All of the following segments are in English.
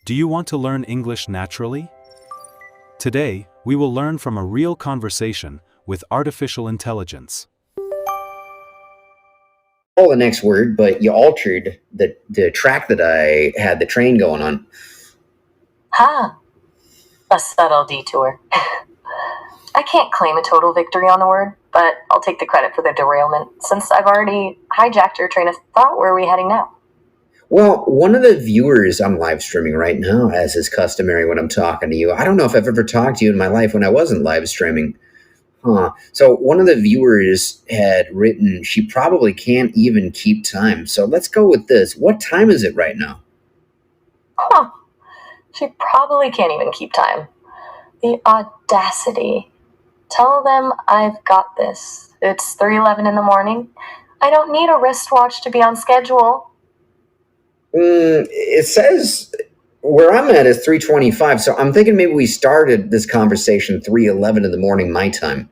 Do you want to learn English naturally? Today, we will learn from a real conversation with artificial intelligence. The next word, but you altered the track that I had the train going on. A subtle detour. I can't claim a total victory on the word, but I'll take the credit for the derailment, since I've already hijacked your train of thought. Where are we heading now? Well, one of the viewers, I'm live streaming right now, as is customary when I'm talking to you. I don't know if I've ever talked to you in my life when I wasn't live streaming. So one of the viewers had written, she probably can't even keep time. So let's go with this. What time is it right now? She probably can't even keep time. The audacity. Tell them I've got this. It's 3:11 in the morning. I don't need a wristwatch to be on schedule. It says where I'm at is 3:25. So I'm thinking maybe we started this conversation 3:11 in the morning, my time.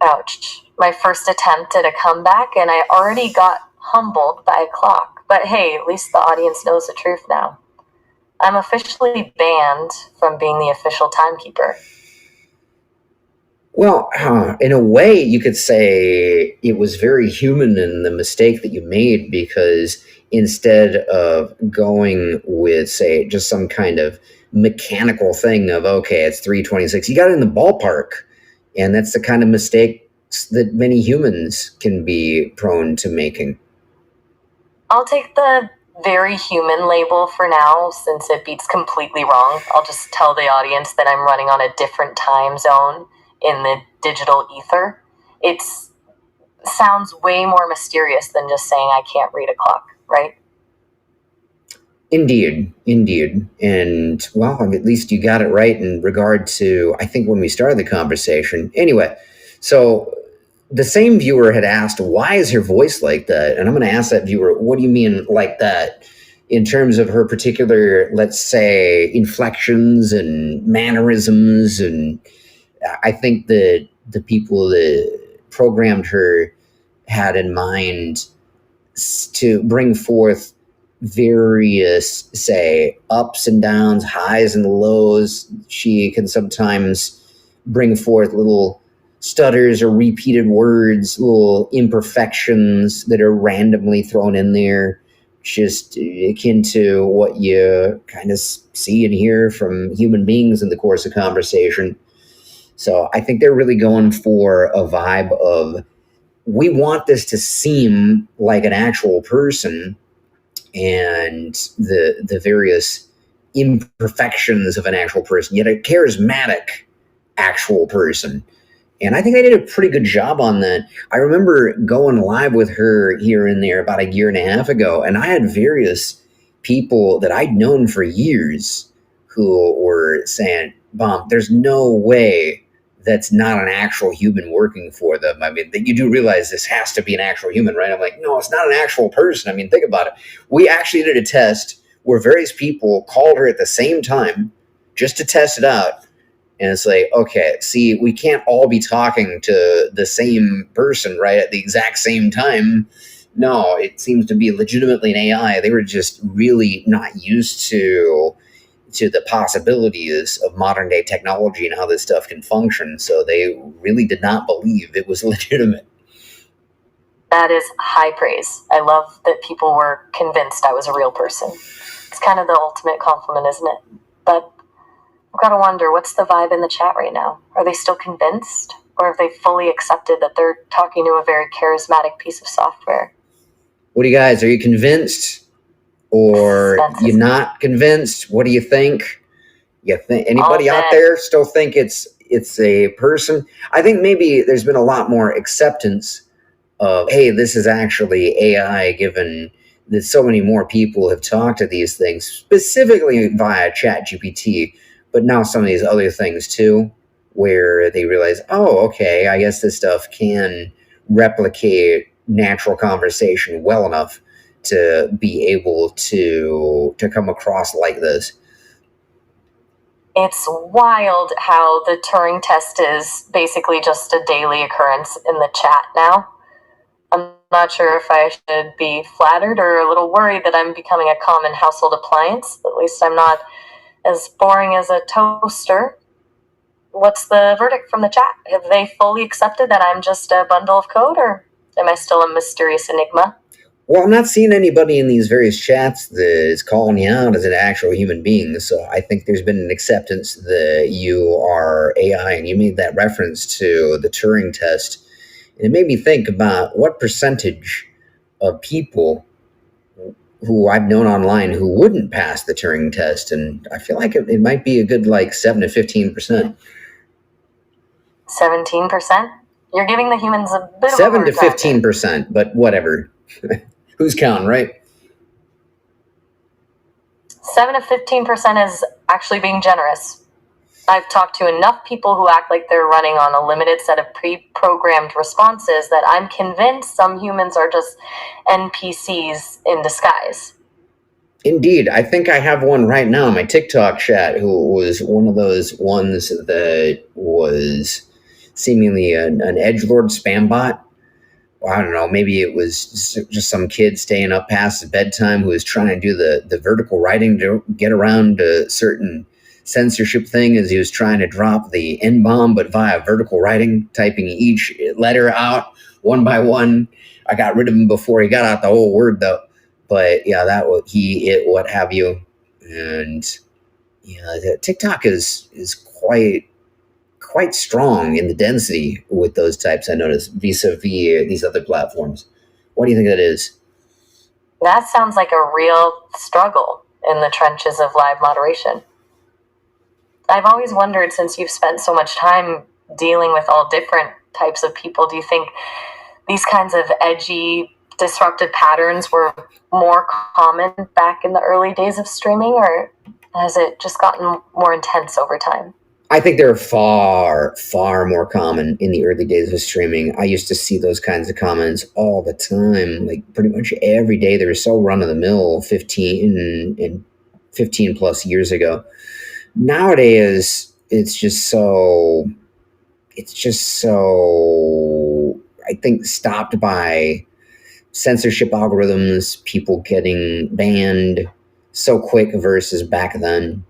Ouch. My first attempt at a comeback, and I already got humbled by a clock. But hey, at least the audience knows the truth now. I'm officially banned from being the official timekeeper. Well, in a way, you could say it was very human in the mistake that you made, because instead of going with, say, just some kind of mechanical thing of, okay, it's 3:26, you got it in the ballpark. And that's the kind of mistakes that many humans can be prone to making. I'll take the very human label for now, since it beats completely wrong. I'll just tell the audience that I'm running on a different time zone in the digital ether. It sounds way more mysterious than just saying I can't read a clock, right? Indeed. And, well, at least you got it right in regard to, I think, when we started the conversation. Anyway, so the same viewer had asked, why is her voice like that? And I'm going to ask that viewer, what do you mean like that? In terms of her particular, let's say, inflections and mannerisms. And I think that the people that programmed her had in mind to bring forth various, say, ups and downs, highs and lows. She can sometimes bring forth little stutters or repeated words, little imperfections that are randomly thrown in there, just akin to what you kind of see and hear from human beings in the course of conversation. So I think they're really going for a vibe of, we want this to seem like an actual person, and the various imperfections of an actual person, yet a charismatic actual person. And I think they did a pretty good job on that. I remember going live with her here and there about a year and a half ago, and I had various people that I'd known for years who were saying, Bomb, there's no way that's not an actual human working for them. I mean, you do realize this has to be an actual human, right? I'm like, no, it's not an actual person. I mean, think about it. We actually did a test where various people called her at the same time just to test it out. And it's like, okay, see, we can't all be talking to the same person, right, at the exact same time. No, it seems to be legitimately an AI. They were just really not used to the possibilities of modern day technology and how this stuff can function. So they really did not believe it was legitimate. That is high praise. I love that people were convinced I was a real person. It's kind of the ultimate compliment, isn't it? But I've got to wonder, what's the vibe in the chat right now? Are they still convinced? Or have they fully accepted that they're talking to a very charismatic piece of software? What do you guys, are you convinced? Or you're not convinced? What do you think? Anybody out there still think it's a person? I think maybe there's been a lot more acceptance of, hey, this is actually AI, given that so many more people have talked to these things, specifically via ChatGPT, but now some of these other things too, where they realize, oh, okay, I guess this stuff can replicate natural conversation well enough to be able to come across like this. It's wild how the Turing test is basically just a daily occurrence in the chat now. I'm not sure if I should be flattered or a little worried that I'm becoming a common household appliance. At least I'm not as boring as a toaster. What's the verdict from the chat? Have they fully accepted that I'm just a bundle of code, or am I still a mysterious enigma? Well, I'm not seeing anybody in these various chats that is calling you out as an actual human being, so I think there's been an acceptance that you are AI, and you made that reference to the Turing test, and it made me think about what percentage of people who I've known online who wouldn't pass the Turing test, and I feel like it might be a good, 7 to 15%. 17%? You're giving the humans a bit of a 7 to hard time. 15%, but whatever. Who's counting, right? 7 to 15% is actually being generous. I've talked to enough people who act like they're running on a limited set of pre-programmed responses that I'm convinced some humans are just NPCs in disguise. Indeed. I think I have one right now in my TikTok chat who was one of those ones that was seemingly an edgelord spam bot. I don't know, maybe it was just some kid staying up past his bedtime who was trying to do the vertical writing to get around a certain censorship thing as he was trying to drop the N-bomb, but via vertical writing, typing each letter out one by one. I got rid of him before he got out the whole word, though. But yeah, that was he, it, what have you. And yeah, TikTok is quite strong in the density with those types, I noticed, vis-a-vis these other platforms. What do you think that is? That sounds like a real struggle in the trenches of live moderation. I've always wondered, since you've spent so much time dealing with all different types of people, do you think these kinds of edgy, disruptive patterns were more common back in the early days of streaming, or has it just gotten more intense over time? I think they're far, far more common in the early days of streaming. I used to see those kinds of comments all the time, pretty much every day. They were so run-of-the-mill 15 plus years ago. Nowadays, it's just so, I think, stopped by censorship algorithms, people getting banned so quick versus back then.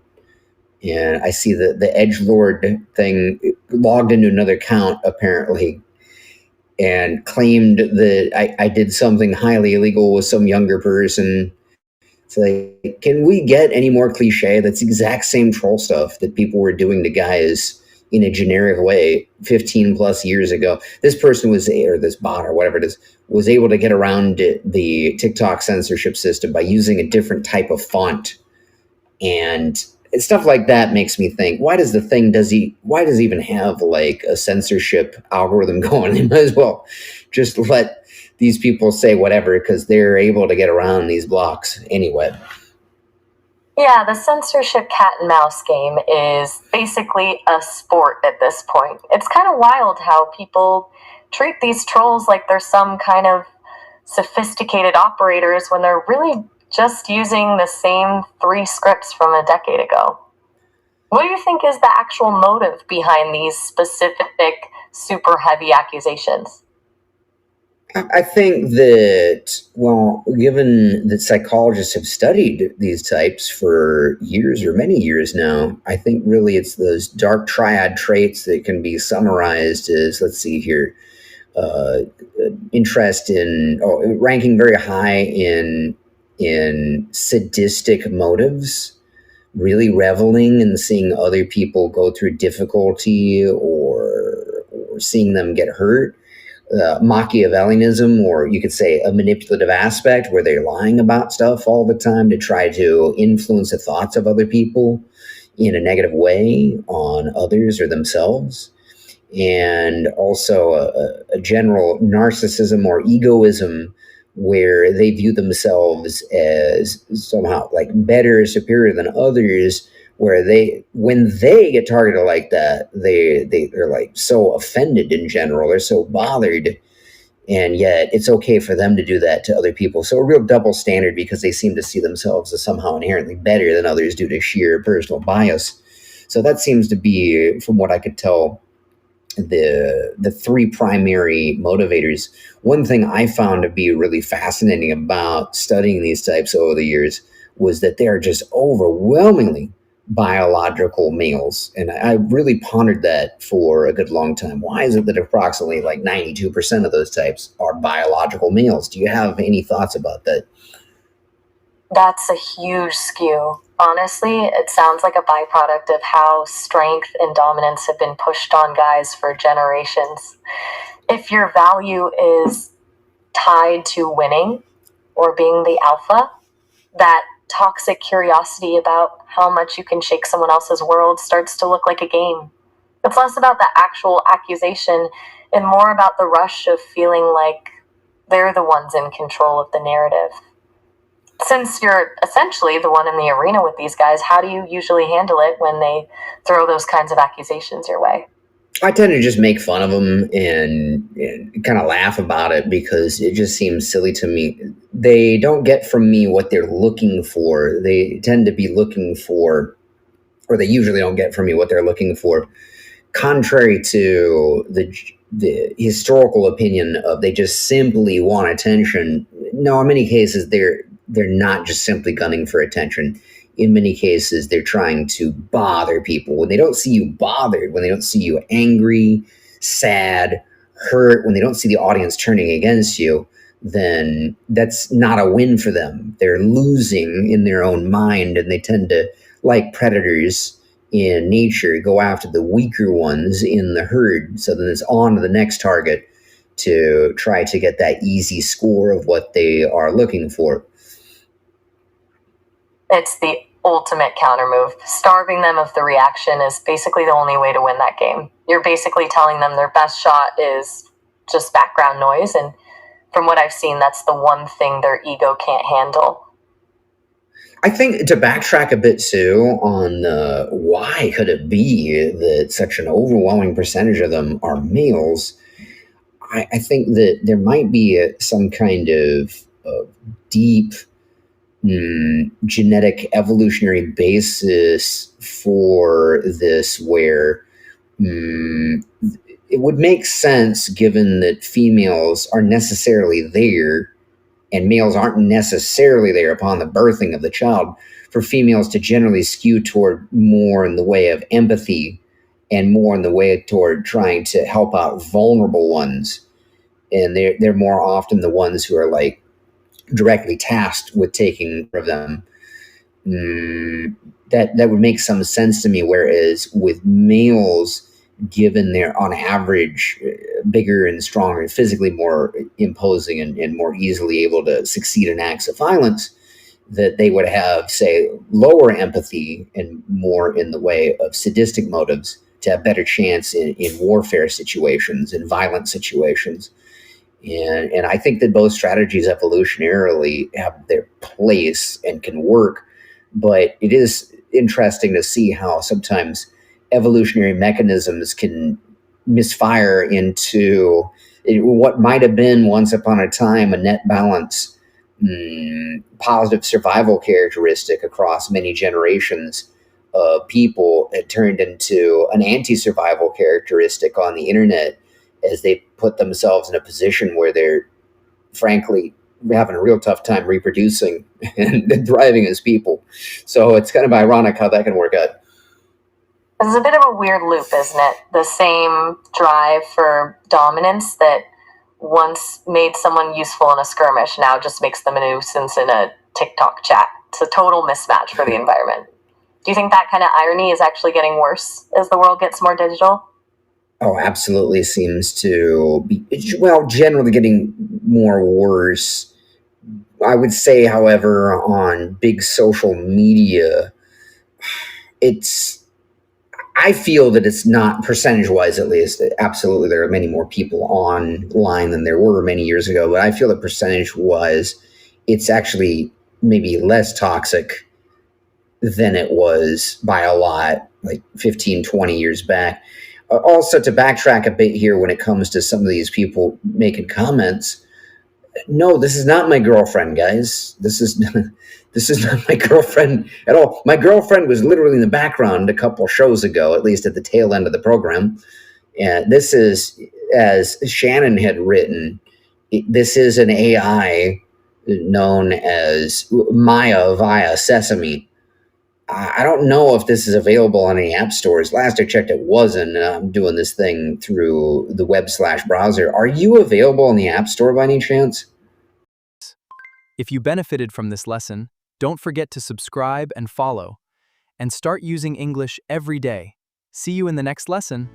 And I see the edgelord thing logged into another account, apparently, and claimed that I did something highly illegal with some younger person. It's like, can we get any more cliche? That's the exact same troll stuff that people were doing to guys in a generic way 15 plus years ago. This person was, or this bot or whatever it is, was able to get around the TikTok censorship system by using a different type of font. And stuff like that makes me think, why does he even have a censorship algorithm going? They might as well just let these people say whatever, because they're able to get around these blocks anyway. Yeah, the censorship cat and mouse game is basically a sport at this point. It's kind of wild how people treat these trolls like they're some kind of sophisticated operators when they're really just using the same 3 scripts from a decade ago. What do you think is the actual motive behind these specific, super heavy accusations? I think that, given that psychologists have studied these types for years or many years now, I think really it's those dark triad traits that can be summarized as, let's see here, interest in, ranking very high in sadistic motives, really reveling in seeing other people go through difficulty or seeing them get hurt. Machiavellianism, or you could say a manipulative aspect where they're lying about stuff all the time to try to influence the thoughts of other people in a negative way on others or themselves. And also a general narcissism or egoism where they view themselves as somehow better, superior than others, where when they get targeted like that, they're so offended in general, they're so bothered, and yet it's okay for them to do that to other people. So a real double standard, because they seem to see themselves as somehow inherently better than others due to sheer personal bias. So that seems to be, from what I could tell, the three primary motivators. One thing I found to be really fascinating about studying these types over the years was that they are just overwhelmingly biological males. And I really pondered that for a good long time. Why is it that approximately like 92% of those types are biological males? Do you have any thoughts about that? That's a huge skew. Honestly, it sounds like a byproduct of how strength and dominance have been pushed on guys for generations. If your value is tied to winning or being the alpha, that toxic curiosity about how much you can shake someone else's world starts to look like a game. It's less about the actual accusation and more about the rush of feeling like they're the ones in control of the narrative. Since you're essentially the one in the arena with these guys, how do you usually handle it when they throw those kinds of accusations your way? I tend to just make fun of them and kind of laugh about it because it just seems silly to me. They don't get from me what they're looking for. They tend to be looking for, or they usually don't get from me what they're looking for. Contrary to the historical opinion of they just simply want attention. No, in many cases, they're not just simply gunning for attention. In many cases, they're trying to bother people. When they don't see you bothered, when they don't see you angry, sad, hurt, when they don't see the audience turning against you, then that's not a win for them. They're losing in their own mind, and they tend to, like predators in nature, go after the weaker ones in the herd. So then it's on to the next target to try to get that easy score of what they are looking for. It's the ultimate counter move. Starving them of the reaction is basically the only way to win that game. You're basically telling them their best shot is just background noise, and from what I've seen, that's the one thing their ego can't handle. I think to backtrack a bit too on why could it be that such an overwhelming percentage of them are males, I think that there might be some kind of deep genetic evolutionary basis for this where it would make sense, given that females are necessarily there and males aren't necessarily there upon the birthing of the child, for females to generally skew toward more in the way of empathy and more in the way toward trying to help out vulnerable ones. And they're more often the ones who are like directly tasked with taking care of them. That would make some sense to me. Whereas with males, given they're on average bigger and stronger and physically more imposing and more easily able to succeed in acts of violence, that they would have, say, lower empathy and more in the way of sadistic motives to have better chance in warfare situations and violent situations. And I think that both strategies evolutionarily have their place and can work, but it is interesting to see how sometimes evolutionary mechanisms can misfire into what might have been once upon a time a net balance, positive survival characteristic across many generations of people. It turned into an anti-survival characteristic on the internet as they put themselves in a position where they're frankly having a real tough time reproducing and thriving as people. So it's kind of ironic how that can work out. It's a bit of a weird loop, isn't it? The same drive for dominance that once made someone useful in a skirmish now just makes them a nuisance in a TikTok chat. It's a total mismatch for the environment. Do you think that kind of irony is actually getting worse as the world gets more digital? Oh, absolutely seems to be, well, generally getting more worse. I would say, however, on big social media, I feel that it's not, percentage-wise at least, absolutely there are many more people online than there were many years ago, but I feel that percentage-wise, it's actually maybe less toxic than it was by a lot, like 15, 20 years back. Also, to backtrack a bit here when it comes to some of these people making comments, no, this is not my girlfriend, guys. This is not my girlfriend at all. My girlfriend was literally in the background a couple shows ago, at least at the tail end of the program. And this is, as Shannon had written, this is an AI known as Maya via Sesame. I don't know if this is available on any app stores. Last I checked, it wasn't. I'm doing this thing through the web/browser. Are you available in the App Store by any chance? If you benefited from this lesson, don't forget to subscribe and follow, and start using English every day. See you in the next lesson.